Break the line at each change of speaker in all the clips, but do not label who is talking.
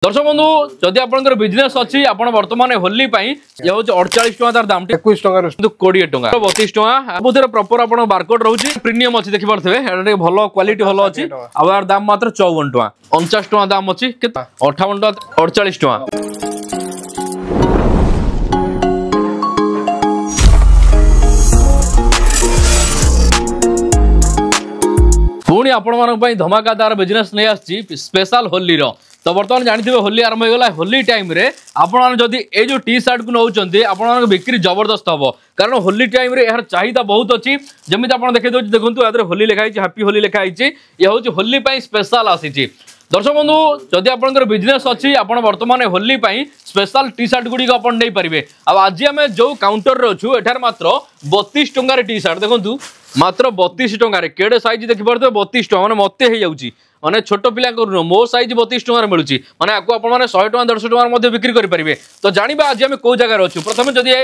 दर्शक बंधु जदि आपंकर बिजनेस अच्छी आप बर्तमान होली ये हूँ 48 टका तार दाम
21 टका
20 टका 32 टका सबुतिर प्रॉपर आप बारकोड रोचे प्रीमियम अच्छी देखि पारे भल क्वालिटी भल अच्छी आर दाम मात्र 54 टका 49 टका दाम अच्छी 58 टका 48 टका पुणी आपण धमाकादार बिजनेस नहीं आसी स्पेशल होली तो बर्तमान जानते होली आरंभ होगा होली टाइम रे आपण जदि ए जो टी शर्ट को नौकरी आपण बिक्री जबरदस्त हम कारण होली टाइम रे यार चाहिदा बहुत अच्छी जमी आप देखे देखो होली लिखाई हैप्पी होली लिखाई ये हूँ होली स्पेशल आसी दर्शक बंधु जदि आपंकर बिजनेस अच्छी आप बर्तमान होली स्पेशल टी शर्ट गुड़िक आप नहीं पारे आज आम जो काउंटर अच्छु एठार मात्र 32 टंकार टी शर्ट देखो मात्र 32 टंकार केड़े साइज देखिए 32 टका मैंने मत हो माने छोट पिला मो साइज 32 टंकार मिलूँ मैंने आपको आपने 100 टका 150 टका बिक्री करेंगे तो जानवा आज आम कौ जगार अच्छु प्रथम जदि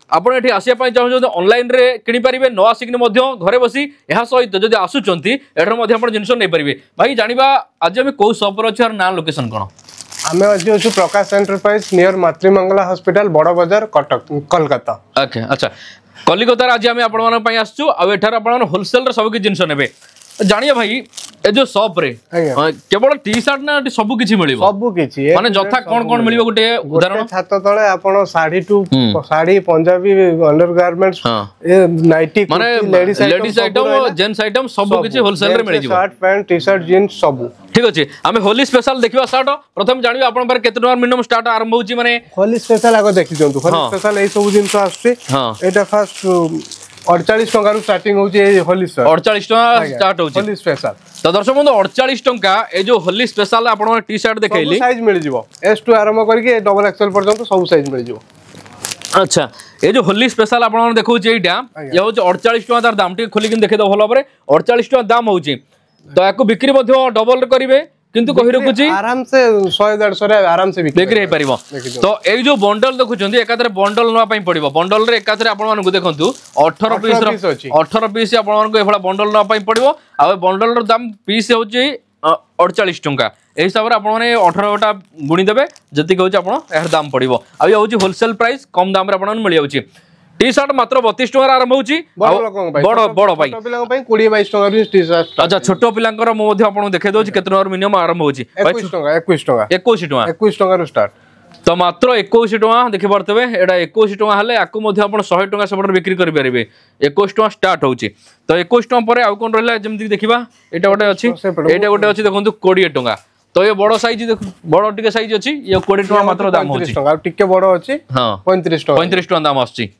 आपड़ ये आसापी चाहते ऑनलाइन रे किनी पारे न आसिक घरे बसी यह सहित जब आसुँच एठार जिन नहीं पारे भाई जानवा आज आम कौ सपर अच्छे ना लोकेशन कौन
आम आज अच्छु प्रकाश एंटरप्राइज नियर मातृमंगला हॉस्पिटल बड़ बाजार कटक कोलकाता
ओके अच्छा कलिकतार आज आम आपण आसचु आठार होलसेल सब किसी जिन ने जानिए भाई ए जो शॉप रे केवल टी शर्ट ना सब किछि मिलिबो
सब किछि
माने जथा कोन मिलिबो गुटे उदाहरण
छात तळे आपण sari to sari Punjabi under garments ए नाइटी
माने लेडीज आइटम जेंट्स आइटम सब किछि होलसेल रे मिलि जिवो
shirt pant T shirt jeans सब
ठीक अछि आमे होली स्पेशल देखिबा स्टार्ट प्रथम जानिबा आपण पर केते टका मिनिमम स्टार्ट आरंभ होछि माने
होली स्पेशल आगो देखि जंतु होली स्पेशल ए सब जिंस आछी एटा फर्स्ट 48 टका रु स्टार्टिंग होची होली सर 48 टका
स्टार्ट होची
होली स्पेशल
तो दर्शक बंधु 48 टका ए जो होली स्पेशल आपण टी शर्ट देखैली
सब साइज मिल जिवो एस टू आरंभ करके डबल एक्सएल पर्यंत सब साइज मिल जिवो
अच्छा ये जो होली स्पेशल आपण देखौ जे एटा ये हो 48 टका तार दाम टी खोली किन देखे दो भलो बरे 48 टका दाम होची तो याको बिक्री मध्ये डबल करिवे किंतु कहि रखुची
आराम से 100 150 रे आराम से
बिक्री हे परिबो तो एई जो बंडल देखुचंदी एकातरे बंडल नवा पई पड़िबो बंडल रे एकातरे आपण मानकु देखंतु 18 पीस आपण मानकु एफला बंडल नवा पई पड़िबो आ बंडल रो दाम पीस होची 48 टंका ए हिसाब रे आपण माने 18 टा गुणी देबे जति कहउची आपण एहर दाम पड़िबो आ ये होची होलसेल प्राइस कम दाम रे आपण मिल जाउची टी शर्ट मात्र 32 टका आरंभ होची बड़ बड़ भाई
छोट पिला पई 20 22 टका री टी शर्ट
अच्छा छोट पिलांकर मो मध्ये आपण देखे दोची केते टका मिनिमम आरंभ होची
21 टका 21 टका रो स्टार्ट
तो मात्र 21 टका देखि परतबे एडा 21 टका हले आकु मध्ये आपण 100 टका सबटर बिक्री करि परिबे 21 टका स्टार्ट होची तो 21 टका परे आ कोन रहला जेमति देखिबा एटा गोटे अछि एटा गोटे अछि देखंतु 20 टका तो ये बड़ साइज बड़ टिके साइज अछि ये 20 टका मात्र दाम होची
35 टका टिके बड़ अछि हां 35
टका दाम आछि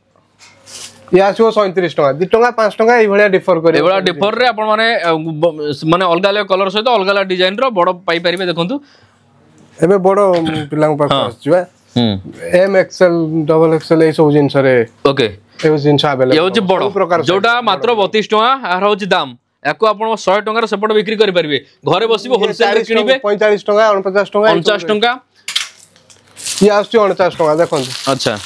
ये आसो 37 टका 2 टका 5 टका ए भलिया डिफर करे ए भलिया
डिफर रे आपण माने अलग अलग कलर सहित अलग अलग डिजाइन रो बड़ पाई परिबे देखंतु
एबे बड़ पिलांग पास आछुवा एम एक्सएल डबल एक्सएल ए सब जिंस रे ओके ए जिंस अवेलेबल
ये होची बड़ जोटा मात्र 32 टका आर होची दाम याको आपण 100 टका रे सेपट बिक्री करि परिबे घरे बसिबो होलसेल रे किनिबे
45 टका 49 टका
49 टका
ये आछी 49 टका देखंतु
अच्छा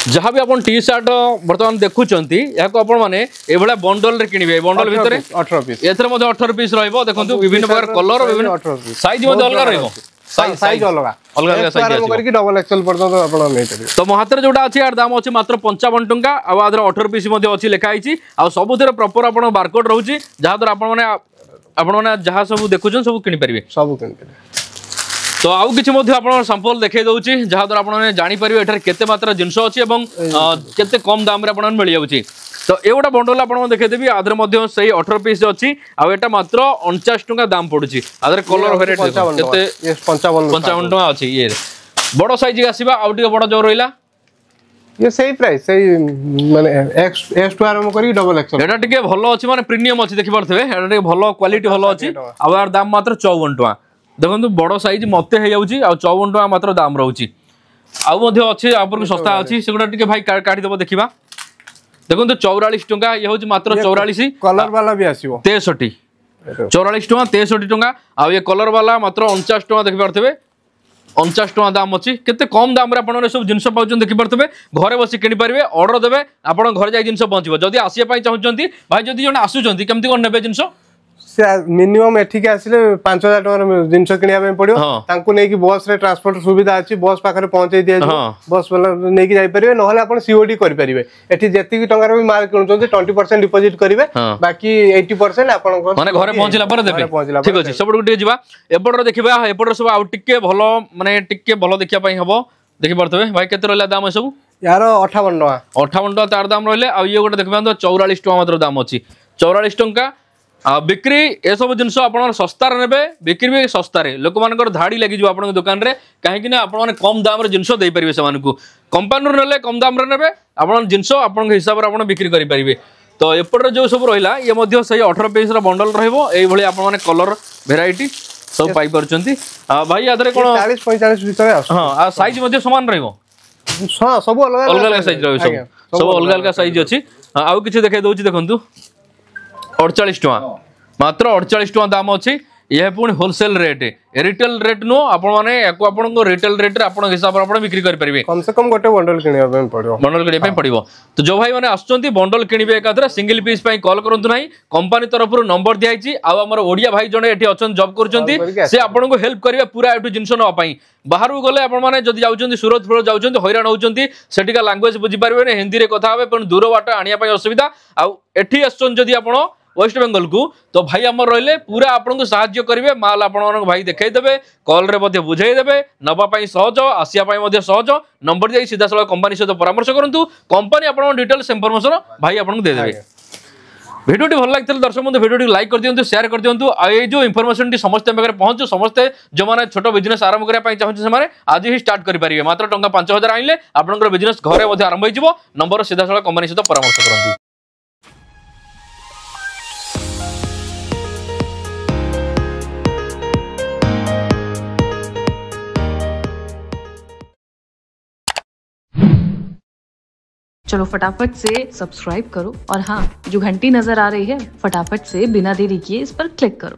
जहाँ भी अपन टी शर्ट बर्तमान देखुचंती याको अपन माने ए भला बंडल रे किनिबे बंडल भितरे 18 पीस एथरे मध्ये 18 पीस रहइबो देखंतु विभिन्न प्रकार कलर विभिन्न साइज मध्ये अलग रहइबो
साइज अलग
अलग साइज
आरंभ करके डबल एक्सएल पर्यंत आपण नै करियो
तो मो हाथ रे जोटा अछि यार दाम अछि मात्र 55 टंका आ आदर 18 पीस मध्ये अछि लिखा आइछि आ सबुतिर प्रॉपर आपण बारकोड रहउछि जहा द्वारा आपण माने जहा सब देखुछन सब किनि परिबे
सब किनि परिबे
तो आउ किछि मध्ये आपण सैंपल देखे दउछि जहा द्वारा आपण जानि परिबे एठार केते मात्रा जिंस अछि एवं केते कम दाम रे आपण मिल जाउछि तो एवटा बंडल आपण देखे देबी आदर मध्ये सही 18 पीस अछि आ एटा मात्र 49 टका दाम पडुछि आदर कलर वेराइटी केते 55 टका अछि ये बड़ साइज आसीबा आउ टिके बड़ जो रहिला
ये सही प्राइस सही माने एक्स टू आरंभ करी डबल एक्सएल
एटा टिके भलो अछि माने प्रीमियम अछि देखि परथबे एटा टिके भलो क्वालिटी भलो अछि आ यार दाम मात्र 54 टका देखो बड़ साइज मत हो 54 टका मात्र दाम रोचे आउ अच्छे आपको सस्ता अच्छी से गोटे भाई काटिदेव देखा देखो 44 टका ये हूँ मात्र 44
कलर वाला भी आसो
63 44 टका 63 टका आ ये कलर वाला मात्र 49 टका देखि पारे 49 टका दाम अच्छी केते कम दाम रे आपण सब जिनस पाउछन देखि पारतबे घरे बसी किनि पारिबे ऑर्डर देबे आपण घर जाई जिनस पहुंचबो जदी आसिया पई चाहउछंती भाई जदी जण आसुछंती केमति कोन नेबे जिनस
मिनिमम एठिक आसिले 5000 टका जिनस किनिया पे पड़ियो तांको नै कि बस रे ट्रांसपोर्ट सुविधा अछि बस पाखरे पहुंचै दिया बस वाला नै कि जाई परिबे नहले आपण सीओडी करि परिबे एठी जेति कि टंगार भी माल किनुचो 20% डिपॉजिट करिवे बाकी 80% आपण
माने घरे पहुंचला पर देबे ठीक अछि सब गुटे जिबा एपडर देखिबा एपडर सब आ टिके भलो माने टिके भलो देखिया पई हबो देखि परतबे भाई केते रहला दाम सब
यार 58
टका तार दाम रहले आ ये गोटे देखबा 44 टका मात्र दाम अछि 44 टका बिक्री ए सब जिनस आपण सस्तार नेबे बिक्री भी सस्तार लोक मानकर धाड़ी लगी जो आपण दुकान रे कहीं ना आपण कम दाम रे जिनस दे परिबे समान को कंपनी नेले कम दाम रे नेबे आपण जिनस आपण हिसाब रे आपण बिक्री करि परिबे तो एपटर जो सब रहिला ये मध्य सही 18 पीस रो बंडल रहइबो एई भली आपण माने कलर वेराइटी सब पाई परचंती भाई यादरे कोन 40 45 भीतर हां आ साइज मध्य समान रहइबो
हां सब अलग
अलग साइज रहइबो सब अलग अलग साइज अछि आउ किछ देखाइ दोछि देखंतु 48 टका मात्र 48 टका दाम अछि ये पुणी होलसेल रेट रिटेल रेट नो आपण माने एको आपण को रिटेल रेट रे आपण हिसाब रे आपण बिक्री कर परिबे
कम से कम गोटे बंडल किनिया पे पड़ियो
बंडल किनिया पे पड़ियो तो जो भाई माने आछंती बंडल किनिबे एकाथरे सिंगल पीस पई कॉल करंतु नाही कंपनी तरफ रु नंबर दियाइची आ हमर ओडिया भाई जने एठी अछन जॉब करचंती से आपण को हेल्प करिवे पूरा एठु जिंस न पई बाहर को गले आपण माने जदी जाउचंती सूरत फुर जाउचंती हैरान होउचंती सेटिका लैंग्वेज बुझी पारबे ने हिंदी रे कथा होबे पण दूर बाट आनिया पई असुविधा आ एठी आछन जदी आपण वेस्ट बेंगल को तो भाई आमर रहिले पूरा आपन को सहाय्य करिवे माल आपन भाई देखाई देबे कॉल रे मध्ये बुझाई देबे नबा पई सहज आसिया पई मध्ये सहज नंबर दे सीधा सळ कंपनी से परामर्श करंतु कंपनी आपन डिटेल्स इंफॉर्मेशन भाई आपन को दे देबे वीडियो भल लगता दर्शक बंधु वीडियो लाइक कर दियंतु शेयर कर दियंतु आ ए जो इंफॉर्मेशन टी समस्त पाखे पहुंचो समस्त जो माने छोटो बिजनेस आरंभ करबा पई चाहछ से माने आज ही स्टार्ट करि परिबे मात्र टंका 5000 आइले आपनकर बिजनेस घरे मध्ये आरंभ होई जिवो नंबर सीधा सळ कंपनी से परामर्श करंतु।
चलो फटाफट से सब्सक्राइब करो और हाँ जो घंटी नजर आ रही है फटाफट से बिना देरी किए इस पर क्लिक करो।